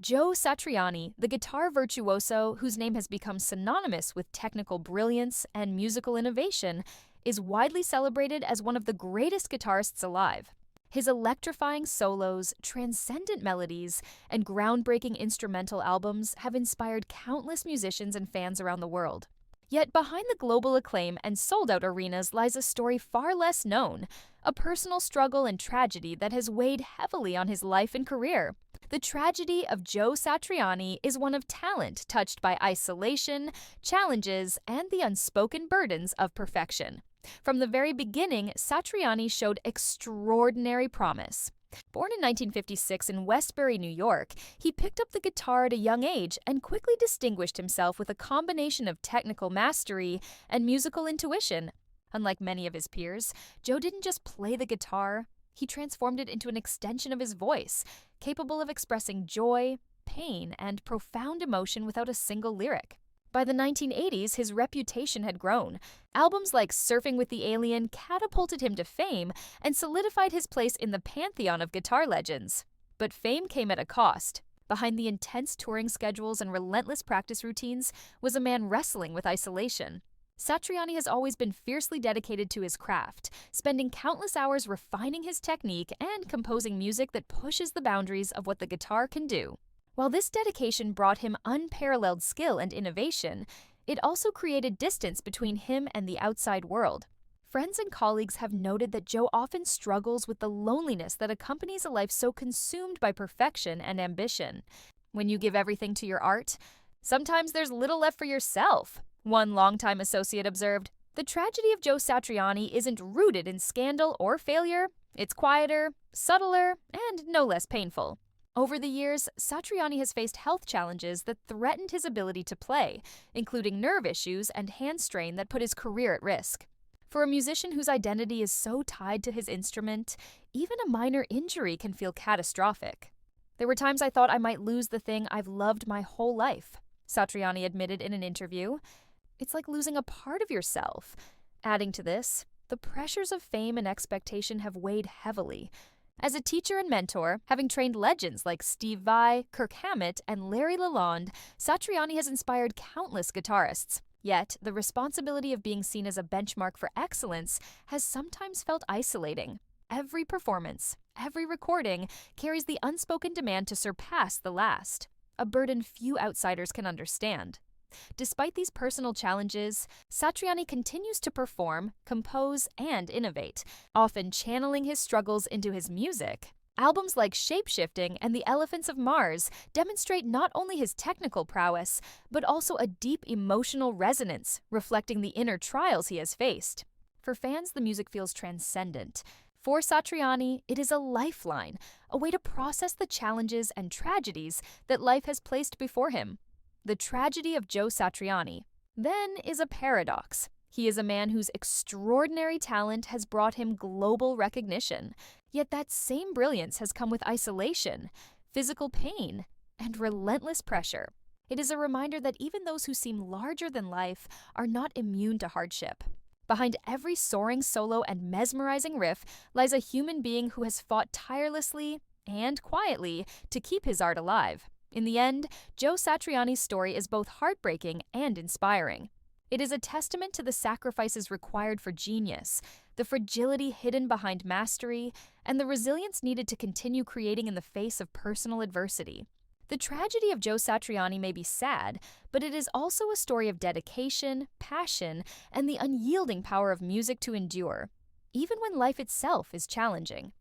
Joe Satriani, the guitar virtuoso whose name has become synonymous with technical brilliance and musical innovation, is widely celebrated as one of the greatest guitarists alive. His electrifying solos, transcendent melodies, and groundbreaking instrumental albums have inspired countless musicians and fans around the world. Yet behind the global acclaim and sold-out arenas lies a story far less known, a personal struggle and tragedy that has weighed heavily on his life and career. The tragedy of Joe Satriani is one of talent touched by isolation, challenges, and the unspoken burdens of perfection. From the very beginning, Satriani showed extraordinary promise. Born in 1956 in Westbury, New York, he picked up the guitar at a young age and quickly distinguished himself with a combination of technical mastery and musical intuition. Unlike many of his peers, Joe didn't just play the guitar, he transformed it into an extension of his voice, capable of expressing joy, pain, and profound emotion without a single lyric. By the 1980s, his reputation had grown. Albums like Surfing with the Alien catapulted him to fame and solidified his place in the pantheon of guitar legends. But fame came at a cost. Behind the intense touring schedules and relentless practice routines was a man wrestling with isolation. Satriani has always been fiercely dedicated to his craft, spending countless hours refining his technique and composing music that pushes the boundaries of what the guitar can do. While this dedication brought him unparalleled skill and innovation, it also created distance between him and the outside world. Friends and colleagues have noted that Joe often struggles with the loneliness that accompanies a life so consumed by perfection and ambition. When you give everything to your art, sometimes there's little left for yourself. One longtime associate observed, "The tragedy of Joe Satriani isn't rooted in scandal or failure. It's quieter, subtler, and no less painful." Over the years, Satriani has faced health challenges that threatened his ability to play, including nerve issues and hand strain that put his career at risk. For a musician whose identity is so tied to his instrument, even a minor injury can feel catastrophic. "There were times I thought I might lose the thing I've loved my whole life," Satriani admitted in an interview. "It's like losing a part of yourself." Adding to this, the pressures of fame and expectation have weighed heavily. As a teacher and mentor, having trained legends like Steve Vai, Kirk Hammett, and Larry Lalonde, Satriani has inspired countless guitarists. Yet, the responsibility of being seen as a benchmark for excellence has sometimes felt isolating. Every performance, every recording, carries the unspoken demand to surpass the last, a burden few outsiders can understand. Despite these personal challenges, Satriani continues to perform, compose, and innovate, often channeling his struggles into his music. Albums like Shape-Shifting and The Elephants of Mars demonstrate not only his technical prowess, but also a deep emotional resonance, reflecting the inner trials he has faced. For fans, the music feels transcendent. For Satriani, it is a lifeline, a way to process the challenges and tragedies that life has placed before him. The tragedy of Joe Satriani, then, is a paradox. He is a man whose extraordinary talent has brought him global recognition. Yet that same brilliance has come with isolation, physical pain, and relentless pressure. It is a reminder that even those who seem larger than life are not immune to hardship. Behind every soaring solo and mesmerizing riff lies a human being who has fought tirelessly and quietly to keep his art alive. In the end, Joe Satriani's story is both heartbreaking and inspiring. It is a testament to the sacrifices required for genius, the fragility hidden behind mastery, and the resilience needed to continue creating in the face of personal adversity. The tragedy of Joe Satriani may be sad, but it is also a story of dedication, passion, and the unyielding power of music to endure, even when life itself is challenging.